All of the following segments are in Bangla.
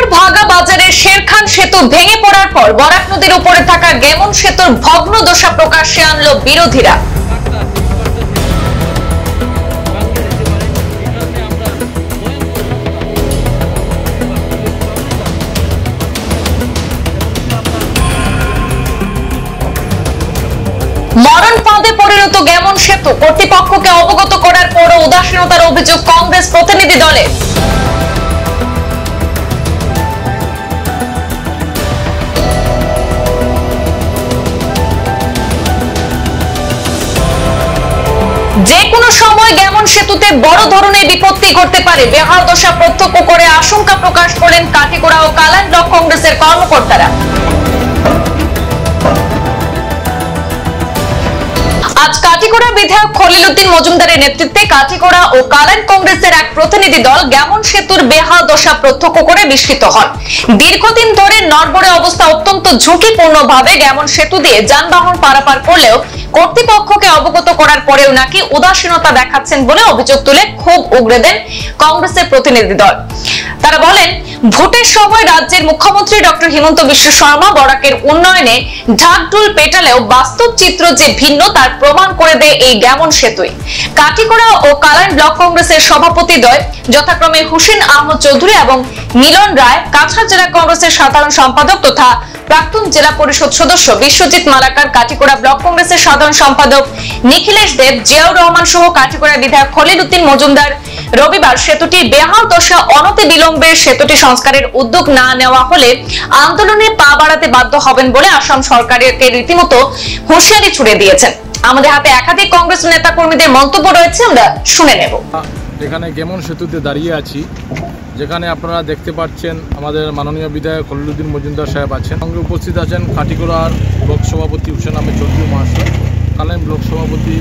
কাটিগড়ার ভাগা বাজারের শেরখান সেতু ভেঙে পড়ার পর বরাক নদীর উপরে থাকা গেমন সেতুর ভগ্নদশা প্রকাশ্যে আনলো বিরোধীরা। মরণ ফাঁদে পরিণত গেমন সেতু কর্তৃপক্ষকে অবগত করার পরও উদাসীনতার অভিযোগ কংগ্রেস প্রতিনিধি দলের। যে কোনো সময় গেমন সেতুতে বড় ধরনের বিপত্তি ঘটতে পারে, বেহাল দশা প্রত্যক্ষ করে আশঙ্কা প্রকাশ করেন কাটিগড়া ও কালাইন ব্লক কংগ্রেসের কর্মকর্তারা। আজ কাটিগড়া বিধায়ক খলিল উদ্দিন মজুমদারের নেতৃত্বে কাটিগড়া ও কালাইন কংগ্রেসের এক প্রতিনিধি দল গেমন সেতুর বেহাল দশা প্রত্যক্ষ করে বিস্মিত হন। দীর্ঘদিন ধরে নড়বড়ে অবস্থা অত্যন্ত ঝুঁকিপূর্ণভাবে গেমন সেতু দিয়ে যানবাহন পারাপার করলেও কর্তৃপক্ষকে অবগত করার পরেও নাকি উদাসীনতা দেখাচ্ছেন বলে অভিযোগ তুলে ক্ষোভ উগরে দেন কংগ্রেসের প্রতিনিধি দল। তারা বলেন, ভোটের সময় রাজ্যের মুখ্যমন্ত্রী ডক্টর হিমন্ত বিশ্ব শর্মা বরাকের উন্নয়নে ঢাকঢোল পেটালেও বাস্তব চিত্র যে ভিন্ন তার প্রমাণ করে দেয় এই গেমন সেতুই। কাটিগড়া ও কালাইন ব্লক কংগ্রেসের সভাপতি দ্বয় যথাক্রমে হুসেন আহমদ চৌধুরী এবং মিলন রায়, কাছাড় জেলা কংগ্রেসের সাধারণ সম্পাদক তথা প্রাক্তন জেলা পরিষদ সদস্য বিশ্বজিৎ মালাকার, কাটিগড়া ব্লক কংগ্রেসের সাধারণ সম্পাদক নিখিলেশ দেব, জিয়াউর রহমান সহ কাটিগড়া বিধায়ক খলিল উদ্দিন মজুমদার রবিবার সেতুটির বেহাল দশা অনতি বিলম্বে সেতুটি সংস্কারের উদ্যোগ না নেওয়া হলে আন্দোলনে পা বাড়াতে বাধ্য হবেন বলে আসাম সরকারকে রীতিমতো হুঁশিয়ারি ছুড়ে দিয়েছেন। আমাদের হাতে একাধিক কংগ্রেস নেতা কর্মীদের মন্তব্য রয়েছে, আমরা শুনে নেব। এখানে গেমন সেতুতে দাঁড়িয়ে আছি, যেখানে আপনারা দেখতে পাচ্ছেন আমাদের মাননীয় বিধায়ক খলিল উদ্দিন মজুমদার সাহেব আছেন, সঙ্গে উপস্থিত আছেন কাটিগড়ার ব্লক সভাপতি হুসেন আহমেদ চৌধুরী মহাশয়, কালাইন ব্লক সভাপতি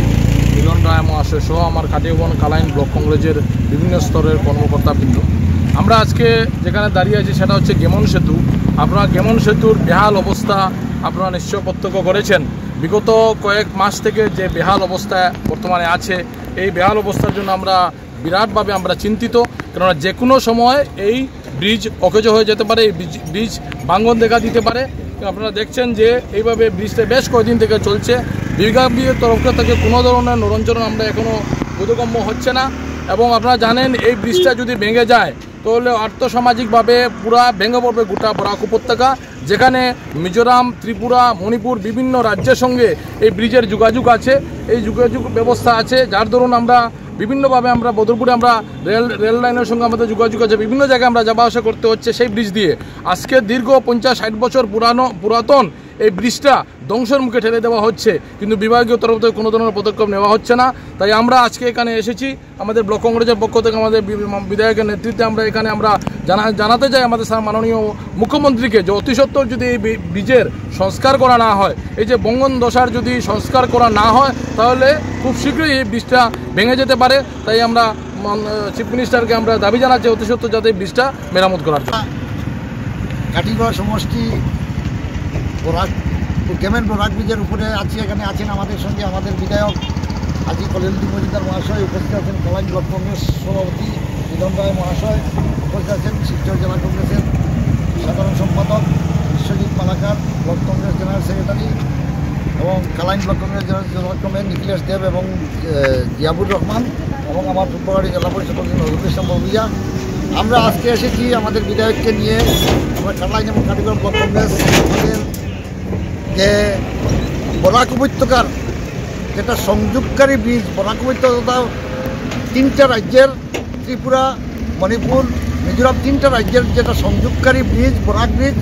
মিলন রায় মহাশয় সহ আমার কাটিগড়া কালাইন ব্লক কংগ্রেসের বিভিন্ন স্তরের কর্মকর্তাবৃন্দ। আমরা আজকে যেখানে দাঁড়িয়ে আছি সেটা হচ্ছে গেমন সেতু। আপনারা গেমন সেতুর বেহাল অবস্থা আপনারা নিশ্চয় প্রত্যক্ষ করেছেন। বিগত কয়েক মাস থেকে যে বেহাল অবস্থা বর্তমানে আছে, এই বেহাল অবস্থার জন্য আমরা বিরাটভাবে আমরা চিন্তিত, কেননা যে কোনো সময় এই ব্রিজ অকেজ হয়ে যেতে পারে, এই ব্রিজ ভাঙন দেখা দিতে পারে। আপনারা দেখছেন যে এইভাবে ব্রিজটা বেশ কয়েকদিন থেকে চলছে, বিভাগীয় তরফ থেকে কোনো ধরনের নরঞ্চরণ আমরা এখনও বোধগম্য হচ্ছে না। এবং আপনারা জানেন এই ব্রিজটা যদি ভেঙে যায় তাহলে আর্থসামাজিকভাবে পুরা ভেঙে পড়বে গোটা বরাক উপত্যকা, যেখানে মিজোরাম, ত্রিপুরা, মণিপুর বিভিন্ন রাজ্যের সঙ্গে এই ব্রিজের যোগাযোগ আছে, এই যোগাযোগ ব্যবস্থা আছে, যার দরুন আমরা বিভিন্নভাবে আমরা বদরপুরে আমরা রেল লাইনের সঙ্গে আমাদের যোগাযোগ আছে, বিভিন্ন জায়গায় আমরা যাওয়া আসা করতে হচ্ছে সেই ব্রিজ দিয়ে। আজকে দীর্ঘ 50-60 বছর পুরাতন এই ব্রিজটা ধ্বংসের মুখে ঠেলে দেওয়া হচ্ছে, কিন্তু বিভাগীয় তরফ থেকে কোনো ধরনের পদক্ষেপ নেওয়া হচ্ছে না। তাই আমরা আজকে এখানে এসেছি, আমাদের ব্লক কংগ্রেসের পক্ষ থেকে আমাদের বিধায়কের নেতৃত্বে আমরা এখানে আমরা জানাতে চাই আমাদের মাননীয় মুখ্যমন্ত্রীকে যে অতি সত্বর যদি এই ব্রিজের সংস্কার করা না হয়, এই যে বঙ্গন দশার যদি সংস্কার করা না হয় তাহলে খুব শীঘ্রই এই ব্রিজটা ভেঙে যেতে পারে। তাই আমরা চিফ মিনিস্টারকে আমরা দাবি জানাচ্ছি অতি সত্বর যাতে এই ব্রিজটা মেরামত করার জন্য। কাটিগড়া সমষ্টি গেমন বরাক ব্রিজের উপরে আছি, এখানে আছেন আমাদের সঙ্গে আমাদের বিধায়ক আজি খলিল উদ্দিন মজুমদার মহাশয়, উপস্থিত আছেন কালাইন ব্লক কংগ্রেস সভাপতি মিলন রায় মহাশয়, উপস্থিত আছেন শিলচর জেলা কংগ্রেসের সাধারণ সম্পাদক Biswajit Malakar, block Congress general secretary এবং Kalain block Congress general committee Nikhilesh Deb এবং জিয়াবুর রহমান এবং আমার ফুটবগাড়ি জেলা পরিষদ নজরুল ইসলাম ববিয়া। আমরা আজকে এসেছি আমাদের বিধায়ককে নিয়ে। আমরা কালাইন এবং কাটিগড়া ব্লক কংগ্রেস আমাদের যে বরাক উপত্যকার যেটা সংযোগকারী ব্রিজ, বরাক উপত্যকা 3টা রাজ্যের ত্রিপুরা, মণিপুর, মিজোরাম 3টা রাজ্যের যেটা সংযোগকারী ব্রিজ বরাক ব্রিজ,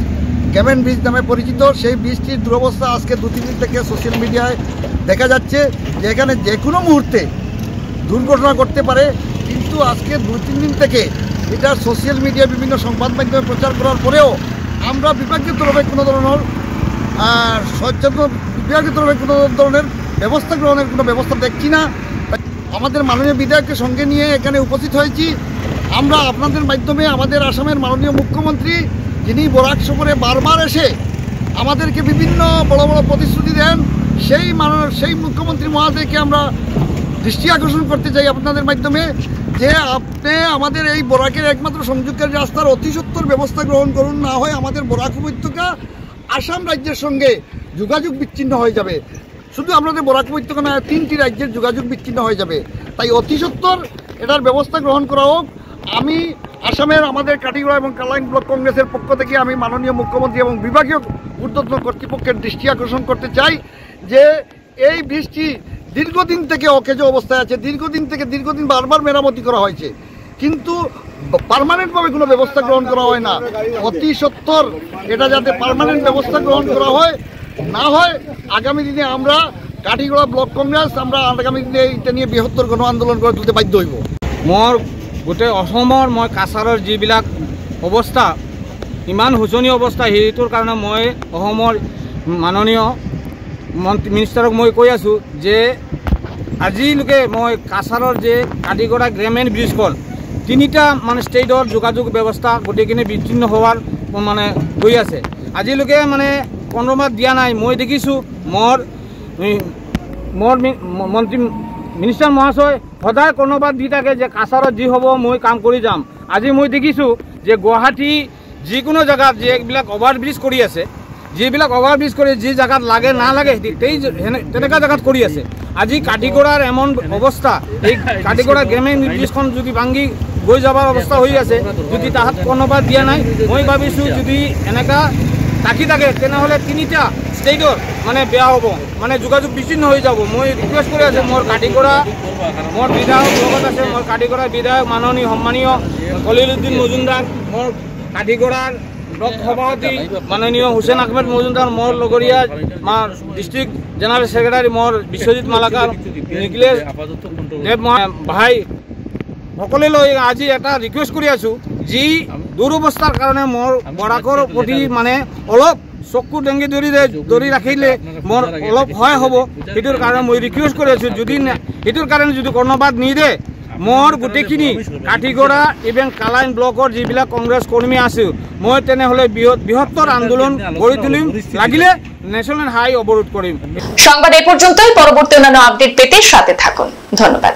গেমন ব্রিজ নামে পরিচিত, সেই ব্রিজটির দুরবস্থা আজকে 2-3 দিন থেকে সোশ্যাল মিডিয়ায় দেখা যাচ্ছে যে এখানে যে কোনো মুহূর্তে দুর্ঘটনা ঘটতে পারে। কিন্তু আজকে 2-3 দিন থেকে এটা সোশ্যাল মিডিয়া বিভিন্ন সংবাদ মাধ্যমে প্রচার করার পরেও আমরা বিভাগীয় তরফে কোনো ধরনের সচেতন বিভাগীয় তরফে কোনো ধরনের ব্যবস্থা গ্রহণের কোনো ব্যবস্থা দেখছি না। আমাদের মাননীয় বিধায়ককে সঙ্গে নিয়ে এখানে উপস্থিত হয়েছি। আমরা আপনাদের মাধ্যমে আমাদের আসামের মাননীয় মুখ্যমন্ত্রী, যিনি বরাক সফরে বারবার এসে আমাদেরকে বিভিন্ন বড় বড় প্রতিশ্রুতি দেন, সেই মুখ্যমন্ত্রী মহাশয়কে আমরা দৃষ্টি আকর্ষণ করতে চাই আপনাদের মাধ্যমে যে আপনি আমাদের এই বরাকের একমাত্র সংযোগকারী রাস্তার অতি সত্বর ব্যবস্থা গ্রহণ করুন, না হয় আমাদের বরাক উপত্যকা আসাম রাজ্যের সঙ্গে যোগাযোগ বিচ্ছিন্ন হয়ে যাবে। শুধু আমাদের বরাক উপত্যকা না, 3টি রাজ্যের যোগাযোগ বিচ্ছিন্ন হয়ে যাবে। তাই অতি সত্বর এটার ব্যবস্থা গ্রহণ করা হোক। আমি আসামের আমাদের কাটিগড়া এবং কালাইন ব্লক কংগ্রেসের পক্ষ থেকে আমি মাননীয় মুখ্যমন্ত্রী এবং বিভাগীয় ঊর্ধ্বতন কর্তৃপক্ষের দৃষ্টি আকর্ষণ করতে চাই যে এই বৃষ্টি দীর্ঘদিন থেকে অকেজো অবস্থায় আছে, দীর্ঘদিন বারবার মেরামতি করা হয়েছে, কিন্তু পার্মানেন্টভাবে কোনো ব্যবস্থা গ্রহণ করা হয় না। অতি সত্বর এটা যাতে পার্মানেন্ট ব্যবস্থা গ্রহণ করা হয়, না হয় আগামী দিনে আমরা কাটিগড়া ব্লক কংগ্রেস আমরা আগামী দিনে এটা নিয়ে বৃহত্তর গণ আন্দোলন করে তুলতে বাধ্য হইব। মোৰ গোটেই অসমৰ মই কাছাৰৰ যিবিলাক অৱস্থা ইমান শোচনীয় অৱস্থা, সেইটোৰ কাৰণে মই অসমৰ মাননীয় মিনিষ্টাৰক মই কৈ আছোঁ যে আজিলৈকে মই কাছাৰৰ যে কাটিগড়া গ্ৰামীণ ব্ৰিজখন 3টা মানে ষ্টেটৰ যোগাযোগ ব্যৱস্থা গোটেইখিনি বিচ্ছিন্ন হোৱাৰ মানে হৈ আছে। আজিলৈকে মানে কৰ্ণপাত দিয়া নাই। মই দেখিছোঁ মোৰ মন্ত্ৰী মিনিষ্টাৰ মহাশয় সদায় কৰ্ণপাত দি থাকে যে কাছাৰত যি হ'ব মই কাম কৰি যাম। আজি মই দেখিছোঁ যে গুৱাহাটী যিকোনো জেগাত যিবিলাক অভাৰব্ৰিজ কৰি আছে, যিবিলাক অভাৰব্ৰিজ কৰি যি জেগাত লাগে নালাগে তেনেকুৱা জেগাত কৰি আছে। আজি কাটিগড়াৰ এমন অৱস্থা, এই কাটিগড়া গ্ৰামীণ ব্ৰিজখন যদি ভাঙি গৈ যাবৰ অৱস্থা হৈ আছে, যদি তাহাত কৰ্ণপাত দিয়া নাই, মই ভাবিছোঁ যদি এনেকুৱা থাকি থাকে তেনেহ'লে 3টা ষ্টেটৰ মানে বেয়া হ'ব, মানে যোগাযোগ বিচ্ছিন্ন হৈ যাব। মই ৰিকুৱেষ্ট কৰি আছোঁ মোৰ কাটিগড়া, মোৰ বিধায়ক লগত আছে, মোৰ কাটিগড়াৰ বিধায়ক মাননীয় সন্মানীয় খলিলুদ্দিন মজুমদাৰ, মোৰ কাটিগড়াৰ ব্লক সভাপতি মাননীয় হুছেইন আহমেদ মজুমদাৰ, মোৰ লগৰীয়া ডিষ্ট্ৰিক্ট জেনেৰেল ছেক্ৰেটাৰী মোৰ বিশ্বজিৎ মালাকাৰ, নিখিলেশ দেৱ ভাই, সকলোলৈ আজি এটা ৰিকুৱেষ্ট কৰি আছোঁ, যি দুৰৱস্থাৰ কাৰণে মোৰ বৰাকৰ প্ৰতি মানে অলপ চকু ডেংগি ধৰি ৰাখিলে মোৰ অলপ সহায় হ'ব। সেইটোৰ কাৰণে মই ৰিকুৱেষ্ট কৰি আছোঁ, যদি সেইটোৰ কাৰণে যদি কৰ্ণপাত নিদিয়ে মোৰ গোটেইখিনি কাটিগড়া এবং কালাইন ব্লকৰ যিবিলাক কংগ্ৰেছ কৰ্মী আছে, মই তেনেহ'লে বৃহত্তৰ আন্দোলন গঢ়ি তুলিম, লাগিলে ন্যাশনাল হাই অৱৰোধ কৰিম। সংবাদ এই পর্যন্তই। পরবর্তী অন্যান্য আপডেট পেতে সাথে থাকুন। ধন্যবাদ।